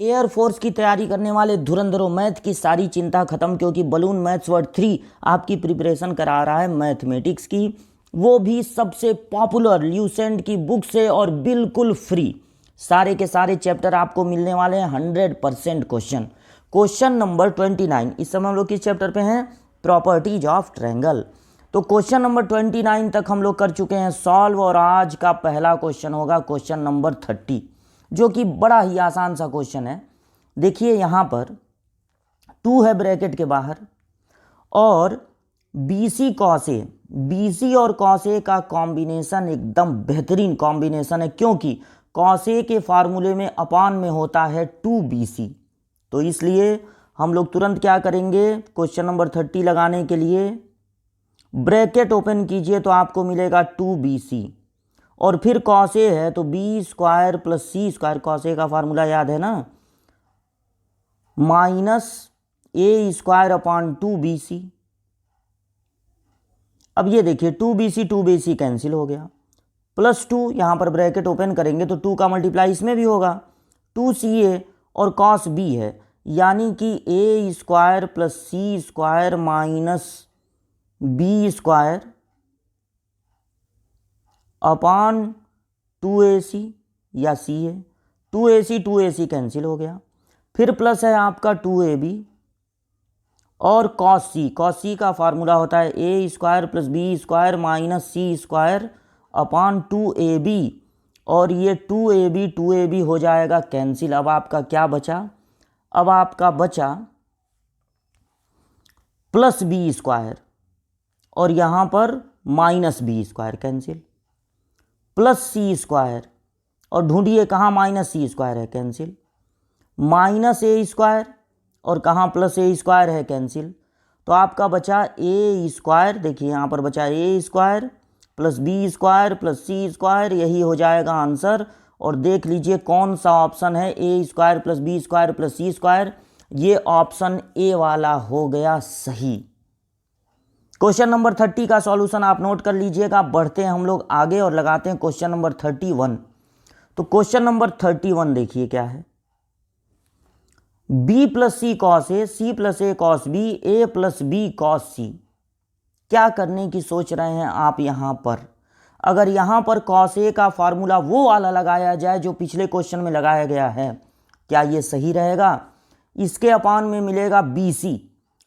Air force की तैयारी करने वाले धुरंधरों, मैथ की सारी चिंता खत्म, क्योंकि बलून मैथ्स वर्ड 3 आपकी प्रिपरेशन करा रहा है मैथमेटिक्स की, वो भी सबसे पॉपुलर ल्यूसेंट की बुक से और बिल्कुल फ्री। सारे के सारे चैप्टर आपको मिलने वाले हैं 100% क्वेश्चन। क्वेश्चन नंबर 29, इस समय हम लोग किस चैप्टर पे हैं? Properties of triangle. तो क्वेश्चन नंबर 29 तक हम लोग कर चुके हैं सॉल्व, और आज का पहला क्वेश्चन होगा क्वेश्चन नंबर 30, जो कि बड़ा ही आसान सा क्वेश्चन है। देखिए यहाँ पर 2 है ब्रैकेट के बाहर, और BC कॉस ए, BC और कॉस ए का कॉम्बिनेशन एकदम बेहतरीन कॉम्बिनेशन है, क्योंकि कॉस ए के फार्मूले में अपान में होता है 2BC। तो इसलिए हम लोग तुरंत क्या करेंगे, क्वेश्चन नंबर 30 लगाने के लिए ब्रैकेट ओपन कीजिए तो आपको मिलेगा 2BC, और फिर कॉस ए है तो B square plus C square, cos A का फार्मूला याद है ना, minus A square upon 2BC। अब ये देखिए 2BC कैंसिल हो गया, प्लस 2 यहाँ पर ब्रैकेट ओपन करेंगे तो 2 का मल्टीप्लाई इसमें भी होगा, 2CA और कॉस B है, यानी कि A square plus C square minus B square upon 2AC या C है, 2AC कैंसिल हो गया, फिर प्लस है आपका 2AB और कॉस C का फार्मूला होता है A square plus B square minus C square upon 2AB, और ये 2AB हो जाएगा कैंसिल। अब आपका क्या बचा? अब आपका बचा प्लस B स्क्वायर, और यहाँ पर minus B square cancel, plus C square, और ढूंढिए कहाँ माइनस C स्क्वायर है, कैंसिल, माइनस A स्क्वायर, और कहाँ प्लस A स्क्वायर है, कैंसिल। तो आपका बचा A स्क्वायर, देखिए यहाँ पर बचा A square plus B square plus C square, यही हो जाएगा आंसर। और देख लीजिए कौन सा ऑप्शन है, A square plus B square plus C square, ये ऑप्शन A वाला हो गया सही। क्वेश्चन नंबर 30 का सॉल्यूशन आप नोट कर लीजिएगा। बढ़ते हैं हम लोग आगे और लगाते हैं क्वेश्चन नंबर 31। तो क्वेश्चन नंबर 31 देखिए क्या है, B plus C cos A, C plus A cos B, A plus B cos C। क्या करने की सोच रहे हैं आप यहाँ पर? अगर यहाँ पर कॉस ए का फार्मूला वो वाला लगाया जाए जो पिछले क्वेश्चन में लगाया गया है, क्या ये सही रहेगा? इसके अपान में मिलेगा BC,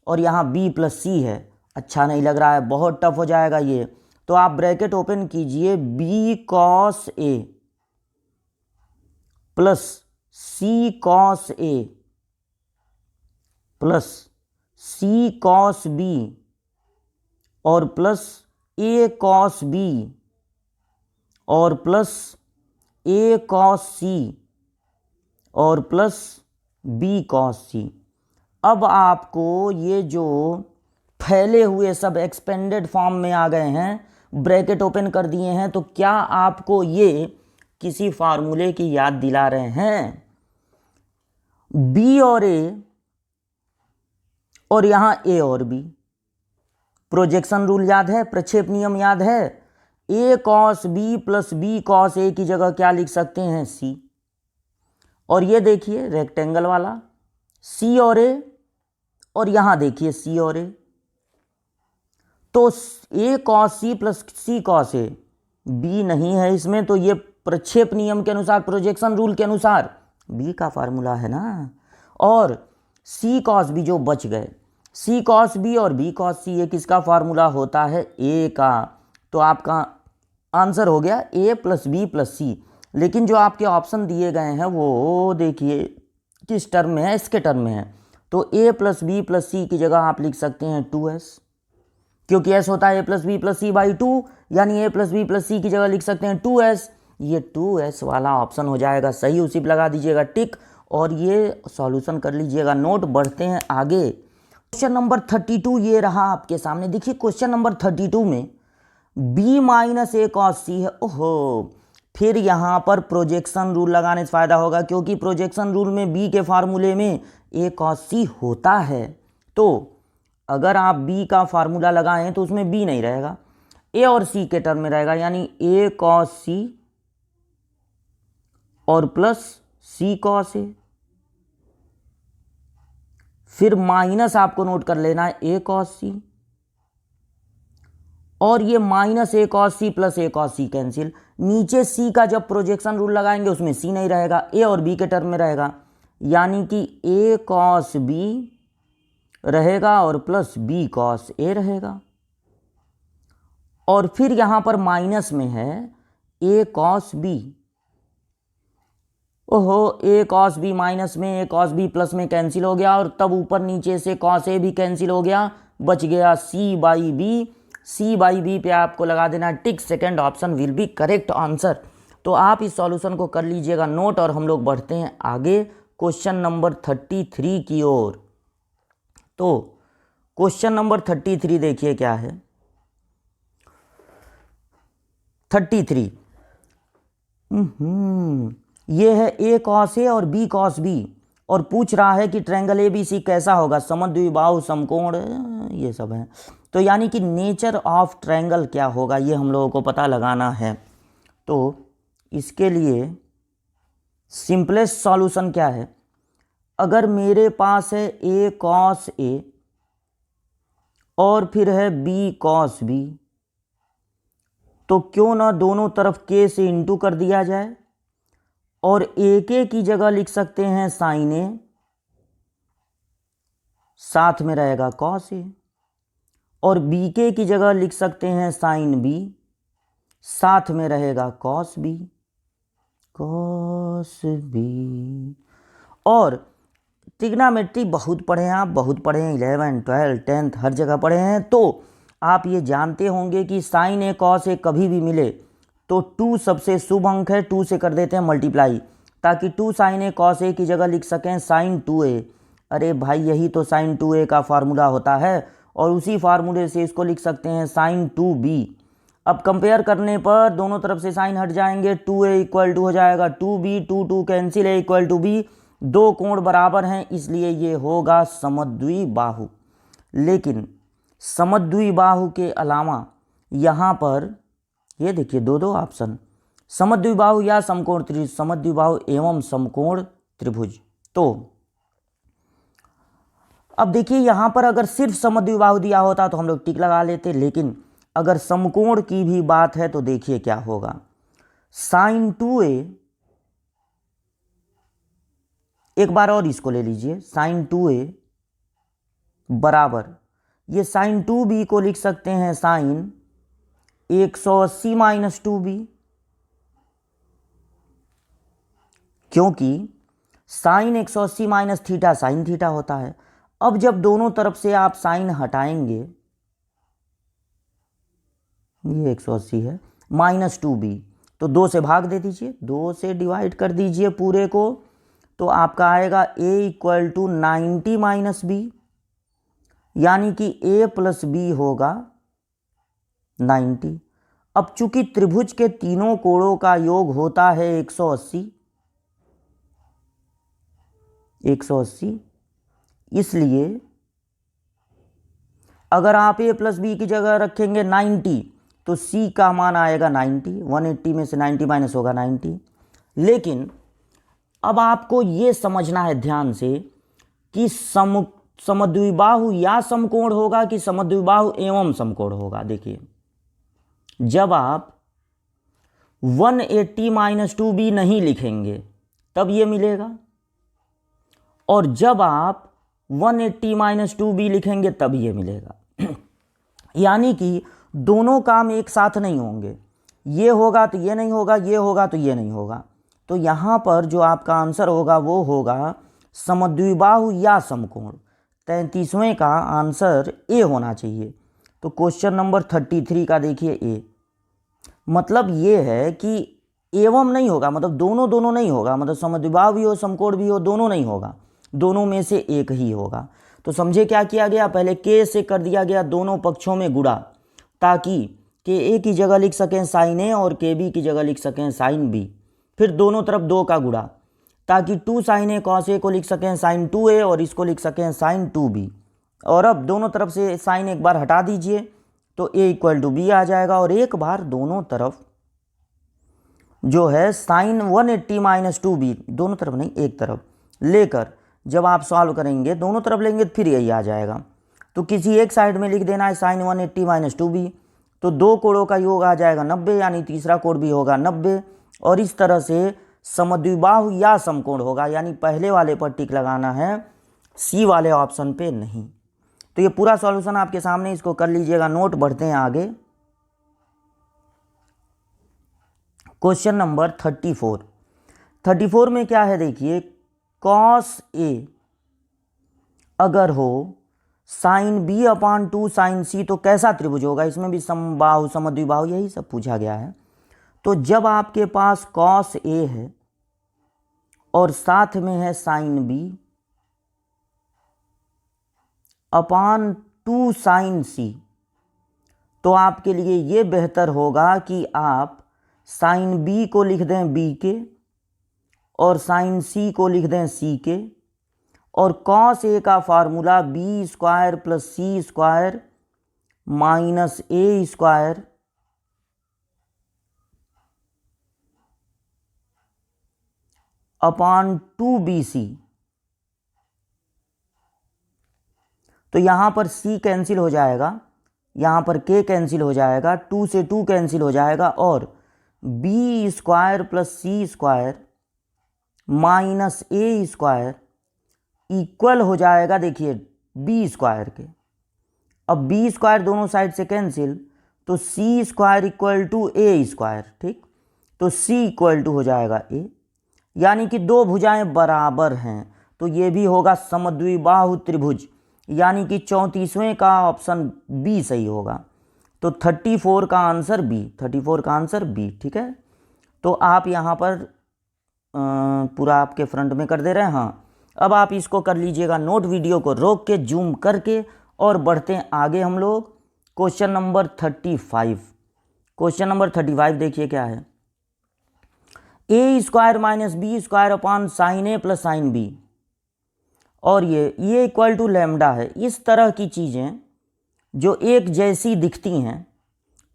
और यहाँ B प्लस C है, अच्छा नहीं लग रहा है, बहुत टफ हो जाएगा ये। तो आप ब्रैकेट ओपन कीजिए, B cos A plus C cos A plus C cos B और प्लस A कॉस B और प्लस A कॉस C और प्लस B कॉस C। अब आपको ये जो फैले हुए सब एक्सपेंडेड फॉर्म में आ गए हैं, ब्रैकेट ओपन कर दिए हैं, तो क्या आपको ये किसी फार्मूले की याद दिला रहे हैं? B और A, और यहाँ A और B, प्रोजेक्शन रूल याद है, प्रक्षेप नियम याद है, A cos B plus B cos A की जगह क्या लिख सकते हैं, C। और ये देखिए रेक्टेंगल वाला C और A, और यहाँ देखिए C और A, तो A cos C plus C cos A, B नहीं है इसमें, तो ये प्रक्षेप नियम के अनुसार, प्रोजेक्शन रूल के अनुसार B का फार्मूला है ना। और C कॉस B जो बच गए, C कॉस B और B कॉस C, ये किसका फार्मूला होता है, A का। तो आपका आंसर हो गया A plus B plus C। लेकिन जो आपके ऑप्शन दिए गए हैं वो देखिए किस टर्म में है, इसके टर्म में है, तो A plus B plus C की जगह आप लिख सकते हैं 2S, क्योंकि S होता है A plus B plus C by 2, यानी A plus B plus C की जगह लिख सकते हैं 2S। ये 2S वाला ऑप्शन हो जाएगा सही, उसी पर लगा दीजिएगा टिक, और ये सॉल्यूशन कर लीजिएगा नोट। बढ़ते हैं आगे, क्वेश्चन नंबर 32 ये रहा आपके सामने। देखिए क्वेश्चन नंबर 32 में B minus A cos C है। ओहो, फिर यहाँ पर प्रोजेक्शन रूल लगाने से फ़ायदा होगा, क्योंकि प्रोजेक्शन रूल में B के फार्मूले में A कॉस C होता है। तो अगर आप B का फार्मूला लगाएं तो उसमें B नहीं रहेगा, A और C के टर्म में रहेगा, यानी A कॉस C और प्लस C कॉस A। फिर माइनस आपको नोट कर लेना है ए कॉस सी, और ये माइनस ए कॉस सी प्लस ए कॉस सी कैंसिल। नीचे सी का जब प्रोजेक्शन रूल लगाएंगे उसमें सी नहीं रहेगा, ए और बी के टर्म में रहेगा, यानी कि ए कॉस बी रहेगा और प्लस बी कॉस ए रहेगा। और फिर यहां पर माइनस में है ए कॉस बी। ओहो, ए कॉस बी माइनस में ए कॉस बी प्लस में कैंसिल हो गया, और तब ऊपर नीचे से कॉस ए भी कैंसिल हो गया, बच गया C by B. C by B पे आपको लगा देना tick, second option will be correct answer. तो आप इस सॉल्यूशन को कर लीजिएगा नोट, और हम लोग बढ़ते हैं आगे क्वेश्चन नंबर 33 की ओर। तो क्वेश्चन नंबर 33 देखिए क्या है। 33 ये है ए कॉस ए और बी कॉस बी, और पूछ रहा है कि ट्रायंगल ए बी सी कैसा होगा, समद्विबाहु समकोण, ये सब है। तो यानी कि नेचर ऑफ ट्रायंगल क्या होगा ये हम लोगों को पता लगाना है। तो इसके लिए सिंपलेस्ट सॉल्यूशन क्या है, अगर मेरे पास है ए कॉस ए और फिर है बी कॉस बी, तो क्यों ना दोनों तरफ के से इंटू कर दिया जाए, और ए के की जगह लिख सकते हैं साइन ए, साथ में रहेगा कॉस ए, और बी के की जगह लिख सकते हैं साइन बी, साथ में रहेगा कॉस बी, कॉस बी। और ट्रिग्नोमेट्री बहुत पढ़े हैं आप, बहुत पढ़े हैं, 11, 12, 10 हर जगह पढ़े हैं। तो आप ये जानते होंगे कि साइन ए कॉस ए कभी भी मिले तो 2 सबसे शुभ अंक है, 2 से कर देते हैं मल्टीप्लाई, ताकि 2 साइन ए कॉस ए की जगह लिख सकें साइन 2a। अरे भाई, यही तो साइन 2a का फार्मूला होता है, और उसी फार्मूले से इसको लिख सकते हैं साइन 2b। अब कंपेयर करने पर दोनों तरफ से साइन हट जाएंगे, 2a इक्वल टू हो जाएगा 2b, 2 cancel, a equal to b, दो कोण बराबर हैं, इसलिए ये होगा समद्विबाहु। लेकिन समद्विबाहु के अलावा यहाँ पर ये देखिए दो ऑप्शन, समद्विबाहु या समकोण त्रिभुज, समद्विबाहु एवं समकोण त्रिभुज। तो अब देखिए यहाँ पर अगर सिर्फ समद्विबाहु दिया होता तो हम लोग टिक लगा लेते, लेकिन अगर समकोण की भी बात है तो देखिए क्या होगा, साइन 2a, एक बार और इसको ले लीजिए, साइन 2a बराबर, ये साइन 2b को लिख सकते हैं साइन 180 माइनस 2b, क्योंकि sine 180 minus theta sine theta होता है। अब जब दोनों तरफ से आप साइन हटाएंगे, ये 180 है, माइनस 2b, तो 2 से भाग दे दीजिए, 2 से डिवाइड कर दीजिए पूरे को, तो आपका आएगा a equal to 90 minus b, यानी कि a प्लस b होगा 90। अब चूंकि त्रिभुज के तीनों कोणों का योग होता है 180, इसलिए अगर आप a प्लस बी की जगह रखेंगे 90, तो c का मान आएगा 90, 180 में से 90 माइनस होगा 90। लेकिन अब आपको ये समझना है ध्यान से कि समद्विबाहु या समकोण होगा कि समद्विबाहु एवं समकोण होगा। देखिए, जब आप 180 माइनस 2b नहीं लिखेंगे तब ये मिलेगा, और जब आप 180 माइनस 2b लिखेंगे तब ये मिलेगा। यानी कि दोनों काम एक साथ नहीं होंगे, ये होगा तो ये नहीं होगा, ये होगा तो ये नहीं होगा। तो यहाँ पर जो आपका आंसर होगा वो होगा समद्विबाहु या समकोण। 33वें का आंसर ए होना चाहिए। तो क्वेश्चन नंबर 33 का देखिए ए, मतलब ये है कि एवं नहीं होगा, मतलब दोनों नहीं होगा, मतलब समद्विबाहु भी हो समकोण भी हो, दोनों नहीं होगा, दोनों में से एक ही होगा। तो समझे क्या किया गया, पहले के से कर दिया गया दोनों पक्षों में गुणा, ताकि के ए की जगह लिख सकें साइन ए और के बी की जगह लिख सकें साइन बी। फिर दोनों तरफ 2 का गुणा, ताकि 2 साइन ए कॉस ए को लिख सकें साइन 2a और इसको लिख सकें साइन 2b। और अब दोनों तरफ से साइन एक बार हटा दीजिए तो a इक्वल टू बी आ जाएगा, और एक बार दोनों तरफ जो है साइन 180 माइनस 2b, दोनों तरफ नहीं एक तरफ लेकर जब आप सॉल्व करेंगे दोनों तरफ लेंगे तो फिर यही आ जाएगा। तो किसी एक साइड में लिख देना है साइन 180 माइनस 2b, तो दो कोणों का योग आ जाएगा 90, यानी तीसरा कोण भी होगा 90। और इस तरह से समद्विबाहु या समकोण होगा, यानी पहले वाले पर टिक लगाना है, सी वाले ऑप्शन पे नहीं। तो ये पूरा सॉल्यूशन आपके सामने, इसको कर लीजिएगा नोट। बढ़ते हैं आगे। क्वेश्चन नंबर 34 में क्या है देखिए, कॉस ए अगर हो साइन बी अपान 2 साइन सी तो कैसा त्रिभुज होगा। इसमें भी समबाहु समद्विबाहु यही सब पूछा गया है। तो जब आपके पास कॉस ए है और साथ में है साइन बी अपान 2 साइन सी, तो आपके लिए ये बेहतर होगा कि आप साइन बी को लिख दें बी के और साइन सी को लिख दें सी के, और कॉस ए का formula B square plus C square minus A square upon 2bc। तो यहां पर c कैंसिल हो जाएगा, यहां पर k कैंसिल हो जाएगा, 2 से 2 कैंसिल हो जाएगा, और B square plus C square minus A square equal हो जाएगा, देखिए बी स्क्वायर के। अब बी स्क्वायर दोनों साइड से कैंसिल, तो C square equal to A square, ठीक। तो सी इक्वल टू हो जाएगा ए, यानी कि दो भुजाएं बराबर हैं, तो ये भी होगा समद्विबाहु त्रिभुज, यानी कि 34वें का ऑप्शन बी सही होगा। तो 34 का आंसर बी, 34 का आंसर बी, ठीक है। तो आप यहाँ पर पूरा आपके फ्रंट में कर दे रहे हैं। हाँ, अब आप इसको कर लीजिएगा नोट, वीडियो को रोक के जूम करके, और बढ़ते हैं आगे हम लोग। Question number 35। क्वेश्चन नंबर 35 देखिए क्या है, A square minus B square upon sine A plus sine B, और ये इक्वल टू लैम्डा है। इस तरह की चीज़ें जो एक जैसी दिखती हैं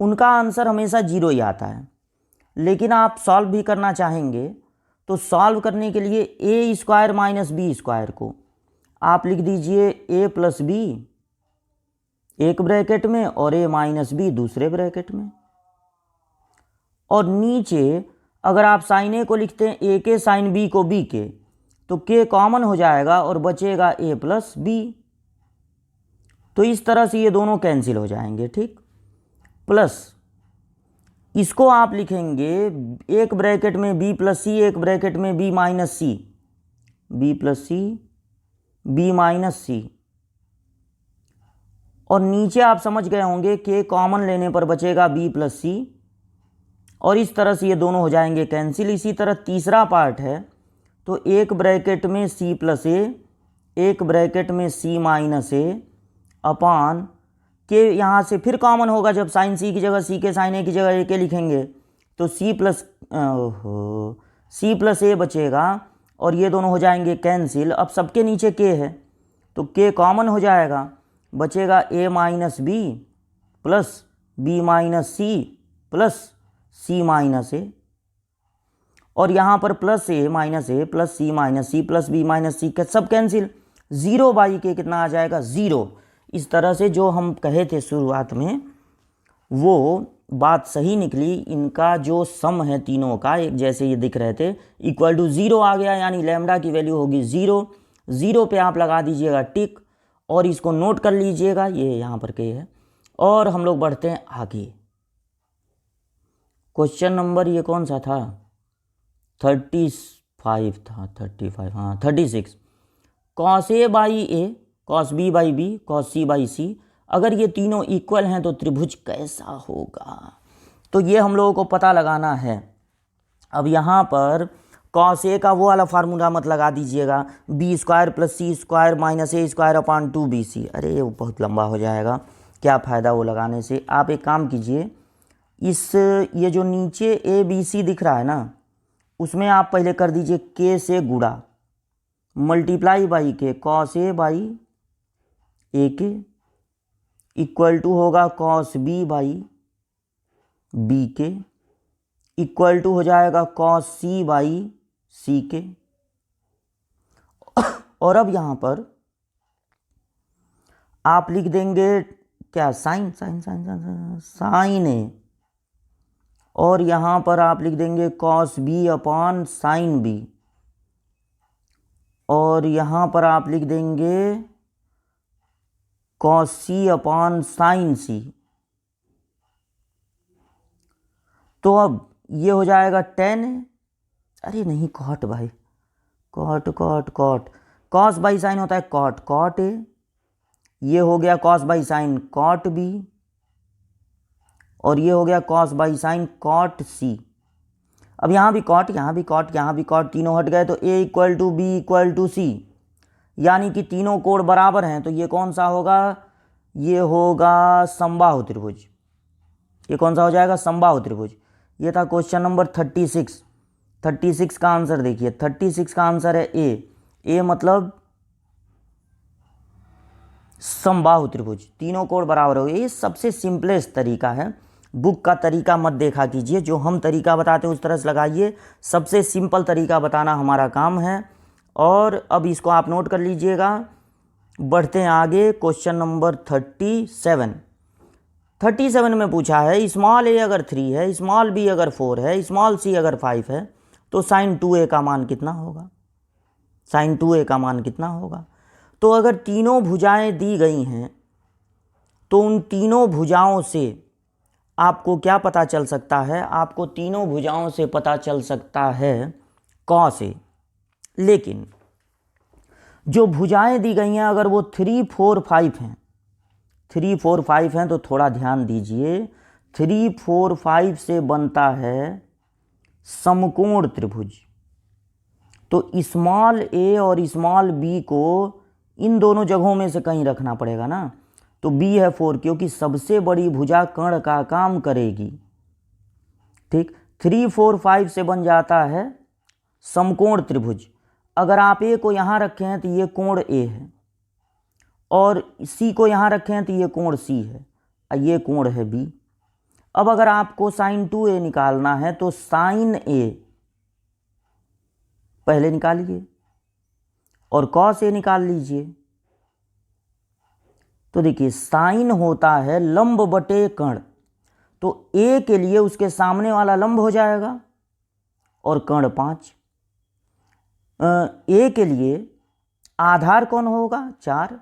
उनका आंसर हमेशा 0 ही आता है। लेकिन आप सॉल्व भी करना चाहेंगे तो सॉल्व करने के लिए ए स्क्वायर माइनस बी स्क्वायर को आप लिख दीजिए ए प्लस बी एक ब्रैकेट में और ए माइनस बी दूसरे ब्रैकेट में, और नीचे अगर आप साइन ए को लिखते हैं ए के, साइन बी को बी के, तो के कॉमन हो जाएगा और बचेगा ए प्लस बी। तो इस तरह से ये दोनों कैंसिल हो जाएंगे, ठीक। प्लस इसको आप लिखेंगे एक ब्रैकेट में बी प्लस सी, एक ब्रैकेट में B minus C, B plus C B minus C, और नीचे आप समझ गए होंगे के कॉमन लेने पर बचेगा बी प्लस सी, और इस तरह से ये दोनों हो जाएंगे कैंसिल। इसी तरह तीसरा पार्ट है, तो एक ब्रैकेट में सी प्लस ए, एक ब्रैकेट में सी माइनस ए अपान के, यहाँ से फिर कॉमन होगा, जब साइन सी की जगह सी के, साइन ए की जगह ए के लिखेंगे तो सी प्लस ए बचेगा, और ये दोनों हो जाएंगे कैंसिल। अब सबके नीचे के है तो के कॉमन हो जाएगा, बचेगा A minus B plus B minus C plus C minus A, और यहाँ पर plus A minus A plus C minus C plus B minus C, सब कैंसिल। 0 बाई के कितना आ जाएगा 0। इस तरह से जो हम कहे थे शुरुआत में वो बात सही निकली। इनका जो सम है तीनों का एक जैसे ये दिख रहे थे, इक्वल टू 0 आ गया, यानी लैम्डा की वैल्यू होगी 0। 0 पे आप लगा दीजिएगा टिक, और इसको नोट कर लीजिएगा, ये यहाँ पर के है। और हम लोग बढ़ते हैं आगे। क्वेश्चन नंबर ये कौन सा था, 35 था, 35 हाँ 36। Cos A by A cos B by B cos C by C, अगर ये तीनों इक्वल हैं तो त्रिभुज कैसा होगा, तो ये हम लोगों को पता लगाना है। अब यहाँ पर कॉस ए का वो वाला फार्मूला मत लगा दीजिएगा, B square plus C square minus A square upon 2bc, अरे वो बहुत लंबा हो जाएगा, क्या फ़ायदा वो लगाने से। आप एक काम कीजिए, ये जो नीचे ए बी सी दिख रहा है ना, उसमें आप पहले कर दीजिए के से गुणा, मल्टीप्लाई बाई के, कॉस ए बाई ए के इक्वल टू होगा कॉस बी बाई बी के, इक्वल टू हो जाएगा कॉस सी बाई सी के, और अब यहाँ पर आप लिख देंगे क्या, sine sine sine sine sine A, और यहाँ पर आप लिख देंगे cos B upon sine B, और यहाँ पर आप लिख देंगे cos C upon sine C. तो अब ये हो जाएगा टेन, अरे नहीं कॉट भाई, cot cot cot, cos by sine होता है कॉट, कॉट ए, ये हो गया cos by sine cot b, और ये हो गया cos by sine cot c. अब यहाँ भी कॉट, यहाँ भी कॉट, यहाँ भी कॉट, तीनों हट गए तो A equal to B equal to C, यानी कि तीनों कोण बराबर हैं। तो ये कौन सा होगा, ये होगा समबाहु त्रिभुज। ये कौन सा हो जाएगा, समबाहु त्रिभुज। ये था क्वेश्चन नंबर 36। 36 का आंसर देखिए, 36 का आंसर है ए मतलब समबाहु त्रिभुज, तीनों कोण बराबर हो। ये सबसे सिंपलेस्ट तरीका है, बुक का तरीका मत देखा कीजिए, जो हम तरीका बताते हैं उस तरह से लगाइए। सबसे सिंपल तरीका बताना हमारा काम है। और अब इसको आप नोट कर लीजिएगा। बढ़ते हैं आगे, क्वेश्चन नंबर 37। 37 में पूछा है स्मॉल ए अगर 3 है, स्मॉल बी अगर 4 है, स्मॉल सी अगर 5 है, तो साइन 2a का मान कितना होगा, साइन 2a का मान कितना होगा। तो अगर तीनों भुजाएं दी गई हैं तो उन तीनों भुजाओं से आपको क्या पता चल सकता है, आपको तीनों भुजाओं से पता चल सकता है कॉस ए। लेकिन जो भुजाएं दी गई हैं अगर वो 3, 4, 5 हैं, 3, 4, 5 हैं, तो थोड़ा ध्यान दीजिए, 3, 4, 5 से बनता है समकोण त्रिभुज। तो स्मॉल ए और स्मॉल बी को इन दोनों जगहों में से कहीं रखना पड़ेगा ना। तो बी है 4, क्योंकि सबसे बड़ी भुजा कर्ण का काम करेगी। ठीक, 3, 4, 5 से बन जाता है समकोण त्रिभुज। अगर आप ए को यहाँ रखे हैं तो ये कोण ए है, और सी को यहाँ रखे हैं तो ये कोण सी है, और ये कोण है बी। अब अगर आपको साइन 2a निकालना है तो साइन ए पहले निकालिए और कॉस ए निकाल लीजिए। तो देखिए साइन होता है लंब बटे कर्ण, तो ए के लिए उसके सामने वाला लंब हो जाएगा और कर्ण 5। ए के लिए आधार कौन होगा 4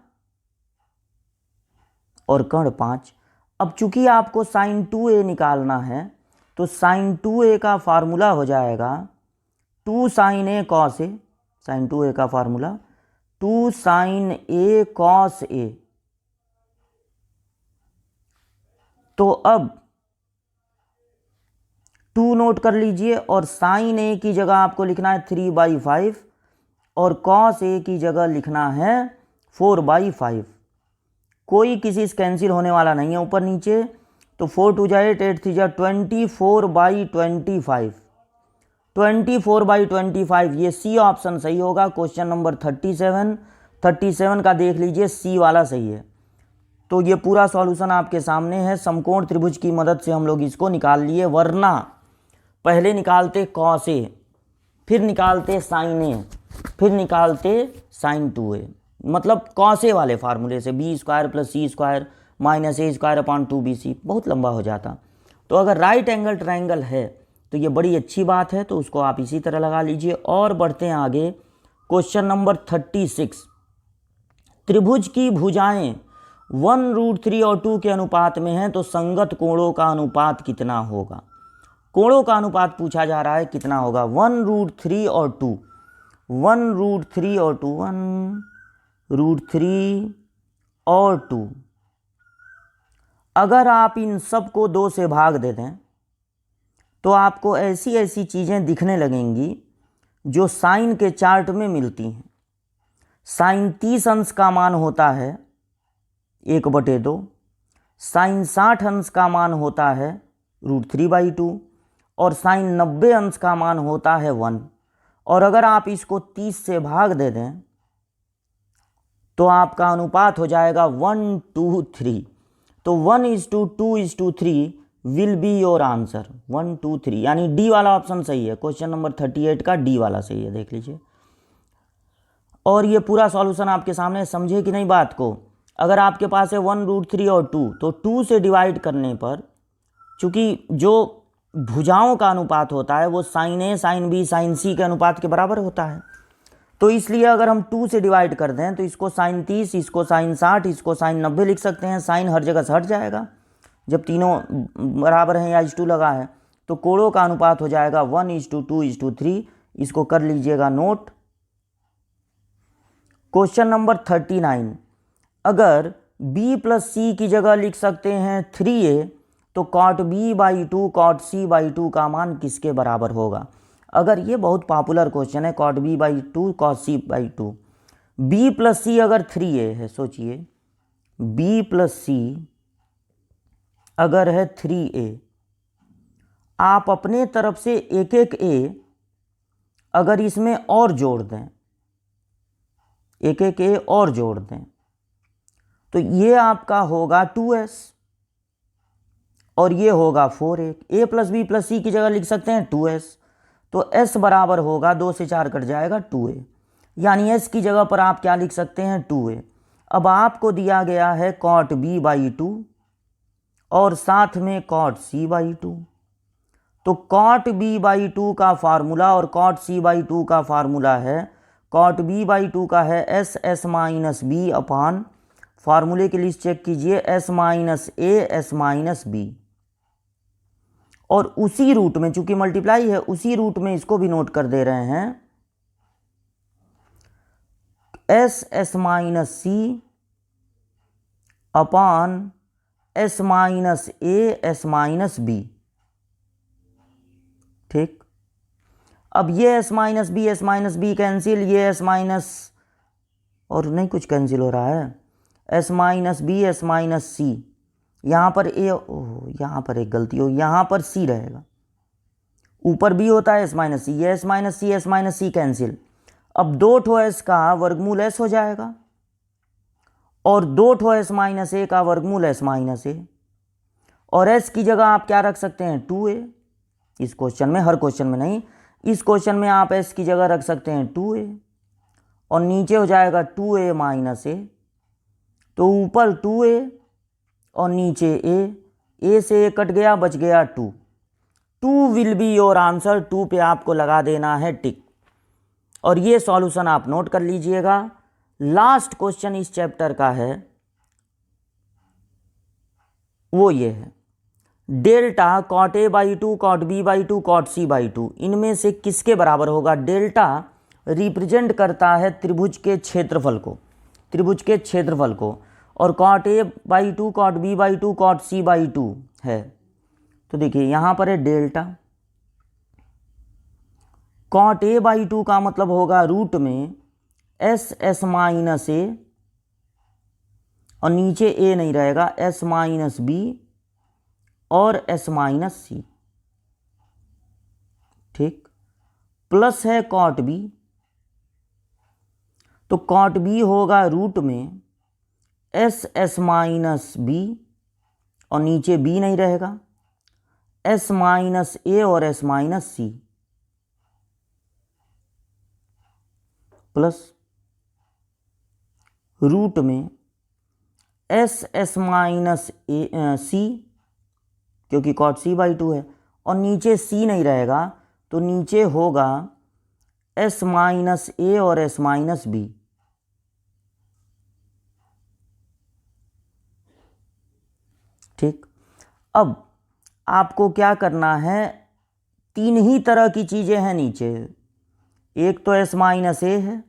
और कर्ण 5। अब चूंकि आपको साइन 2a निकालना है तो साइन 2a का फार्मूला हो जाएगा 2 sign A cos A, sign 2a का formula 2 sign A cos A. तो अब 2 नोट कर लीजिए, और साइन ए की जगह आपको लिखना है 3/5 और कॉस ए की जगह लिखना है 4/5। कोई किसी से कैंसिल होने वाला नहीं है ऊपर नीचे। तो 4 2 जा 8, 8 3 जा 24/25, 24/25। ये सी ऑप्शन सही होगा। क्वेश्चन नंबर 37 का देख लीजिए, सी वाला सही है। तो ये पूरा सॉल्यूशन आपके सामने है। समकोण त्रिभुज की मदद से हम लोग इसको निकाल लिए, वरना पहले निकालते कॉस ए, फिर निकालते साइन ए, फिर निकालते साइन 2a, मतलब कॉस ए वाले फार्मूले से b² + c² - a²/2bc, बहुत लंबा हो जाता। तो अगर राइट एंगल ट्रायंगल है तो ये बड़ी अच्छी बात है, तो उसको आप इसी तरह लगा लीजिए। और बढ़ते हैं आगे, क्वेश्चन नंबर 36। त्रिभुज की भुजाएं 1√3 और 2 के अनुपात में हैं, तो संगत कोणों का अनुपात कितना होगा। कोणों का अनुपात पूछा जा रहा है, कितना होगा 1√3 और 2, 1√3 और 2, 1√3 और 2। अगर आप इन सब को 2 से भाग दे दें तो आपको ऐसी ऐसी चीज़ें दिखने लगेंगी जो साइन के चार्ट में मिलती हैं। साइन 30 अंश का मान होता है 1/2, साइन 60 अंश का मान होता है √3/2, और साइन 90 अंश का मान होता है 1। और अगर आप इसको 30 से भाग दे दें तो आपका अनुपात हो जाएगा 1:3। तो 1:2:3 विल बी योर आंसर, 1:3, यानी डी वाला ऑप्शन सही है। क्वेश्चन नंबर 38 का डी वाला सही है, देख लीजिए। और ये पूरा सॉल्यूशन आपके सामने, समझे कि नहीं बात को। अगर आपके पास है 1√3 और 2, तो 2 से डिवाइड करने पर, चूँकि जो भुजाओं का अनुपात होता है वो साइन ए, साइन बी, साइन सी के अनुपात के बराबर होता है, तो इसलिए अगर हम 2 से डिवाइड कर दें तो इसको साइन 30, इसको साइन 60, इसको साइन 90 लिख सकते हैं। साइन हर जगह से हट जाएगा जब तीनों बराबर हैं या इस टू लगा है, तो कोणों का अनुपात हो जाएगा 1:2:3। इसको कर लीजिएगा नोट। क्वेश्चन नंबर 39, अगर b प्लस सी की जगह लिख सकते हैं 3a, तो cot b/2 cot c/2 का मान किसके बराबर होगा। अगर ये बहुत पॉपुलर क्वेश्चन है, cot b/2 cot c/2। b plus C अगर 3a है, सोचिए b प्लस सी अगर है 3a, आप अपने तरफ से एक एक a अगर इसमें और जोड़ दें, एक एक a और जोड़ दें, तो ये आपका होगा 2s और ये होगा 4a। a plus B plus C की जगह लिख सकते हैं 2s, तो s बराबर होगा 2 से 4 कट जाएगा 2a, यानी s की जगह पर आप क्या लिख सकते हैं 2a। अब आपको दिया गया है cot b/2 और साथ में cot c/2, तो cot b/2 का फार्मूला और cot c/2 का फार्मूला है, cot b/2 का है s माइनस बी अपान, फार्मूले की लिस्ट चेक कीजिए, s minus A s minus B, और उसी रूट में, चूंकि मल्टीप्लाई है, उसी रूट में इसको भी नोट कर दे रहे हैं, s minus C upon s minus A s minus B. ठीक, अब ये s माइनस बी कैंसिल, ये s माइनस और नहीं कुछ कैंसिल हो रहा है, s minus B s minus C, यहाँ पर ए, ओह यहाँ पर एक गलती हो, यहाँ पर सी रहेगा, ऊपर बी होता है s माइनस सी, ये s माइनस सी कैंसिल। अब 2 ठो s का वर्गमूल s हो जाएगा और 2 ठो s माइनस ए का वर्गमूल s माइनस ए, और s की जगह आप क्या रख सकते हैं 2a। इस क्वेश्चन में, हर क्वेश्चन में नहीं, इस क्वेश्चन में आप s की जगह रख सकते हैं 2a और नीचे हो जाएगा 2a माइनस ए, तो ऊपर 2a और नीचे a से a कट गया, बच गया 2। 2 विल बी योर आंसर, 2 पे आपको लगा देना है टिक। और ये सॉल्यूशन आप नोट कर लीजिएगा। लास्ट क्वेश्चन इस चैप्टर का है वो ये है, delta cot a/2 cot b/2 cot c/2 इनमें से किसके बराबर होगा। डेल्टा रिप्रेजेंट करता है त्रिभुज के क्षेत्रफल को, त्रिभुज के क्षेत्रफल को, और cot a/2 cot b/2 cot c/2 है। तो देखिए यहाँ पर है डेल्टा, cot a/2 का मतलब होगा रूट में s माइनस ए और नीचे a नहीं रहेगा, s माइनस बी और s माइनस सी। ठीक, प्लस है cot b, तो cot b होगा रूट में s माइनस बी और नीचे b नहीं रहेगा, s माइनस ए और s minus C, plus root में s माइनस सी, क्योंकि cot c/2 है, और नीचे c नहीं रहेगा, तो नीचे होगा s माइनस ए और s माइनस बी। ठीक, अब आपको क्या करना है, 3 ही तरह की चीज़ें हैं नीचे, एक तो s माइनस ए है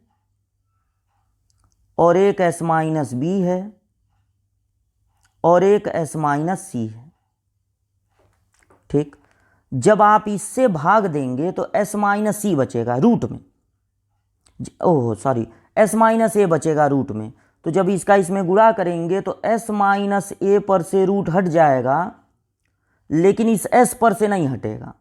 और एक s माइनस बी है और एक s माइनस सी है। ठीक, जब आप इससे भाग देंगे तो s माइनस सी बचेगा रूट में, ओह सॉरी, s माइनस ए बचेगा रूट में, तो जब इसका इसमें गुणा करेंगे तो s माइनस ए पर से रूट हट जाएगा, लेकिन इस s पर से नहीं हटेगा।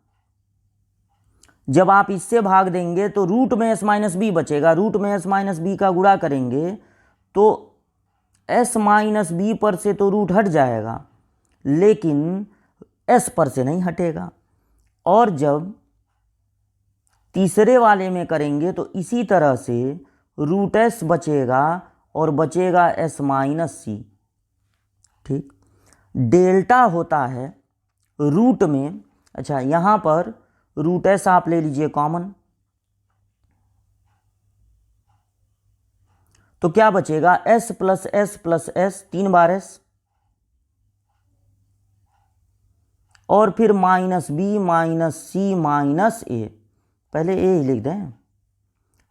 जब आप इससे भाग देंगे तो रूट में s माइनस बी बचेगा, रूट में s माइनस बी का गुणा करेंगे तो s माइनस बी पर से तो रूट हट जाएगा, लेकिन s पर से नहीं हटेगा। और जब तीसरे वाले में करेंगे तो इसी तरह से रूट एस बचेगा और बचेगा एस माइनस सी। ठीक, डेल्टा होता है रूट में, अच्छा यहाँ पर रूट एस आप ले लीजिए कॉमन, तो क्या बचेगा S plus S plus S, 3 बार एस, और फिर माइनस बी माइनस सी माइनस ए, पहले ए ही लिख दें,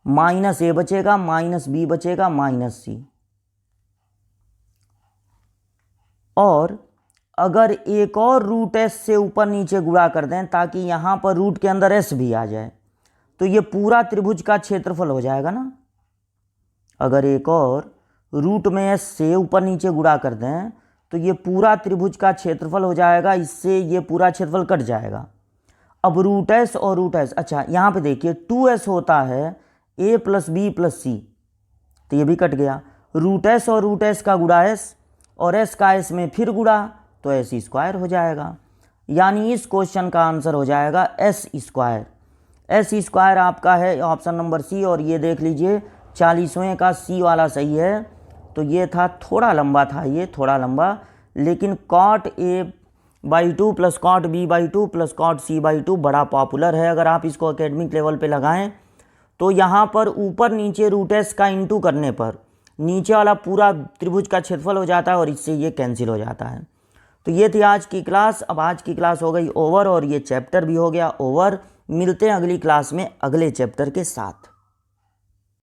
माइनस ए बचेगा माइनस बी बचेगा माइनस सी। और अगर एक और रूट एस से ऊपर नीचे गुणा कर दें ताकि यहाँ पर रूट के अंदर एस भी आ जाए, तो ये पूरा त्रिभुज का क्षेत्रफल हो जाएगा ना। अगर एक और रूट में एस से ऊपर नीचे गुणा कर दें तो ये पूरा त्रिभुज का क्षेत्रफल हो जाएगा, इससे ये पूरा क्षेत्रफल कट जाएगा। अब रूट एस और रूट एस, अच्छा यहाँ पे देखिए 2s होता है a प्लस बी प्लस सी, तो ये भी कट गया। रूट एस और रूट एस का गुणा एस और एस का एस में फिर गुणा, तो एस स्क्वायर हो जाएगा। यानी इस क्वेश्चन का आंसर हो जाएगा एस स्क्वायर। एस स्क्वायर आपका है ऑप्शन नंबर सी। और ये देख लीजिए 40वें का सी वाला सही है। तो ये था थोड़ा लंबा था, ये थोड़ा लंबा, लेकिन cot a by 2 plus cot b by 2 plus cot c by 2 बड़ा पॉपुलर है। अगर आप इसको एकेडमिक लेवल पे लगाएं तो यहाँ पर ऊपर नीचे रूट एस का इंटू करने पर नीचे वाला पूरा त्रिभुज का क्षेत्रफल हो जाता है और इससे ये कैंसिल हो जाता है। तो ये थी आज की क्लास। अब आज की क्लास हो गई ओवर और ये चैप्टर भी हो गया ओवर। मिलते हैं अगली क्लास में अगले चैप्टर के साथ।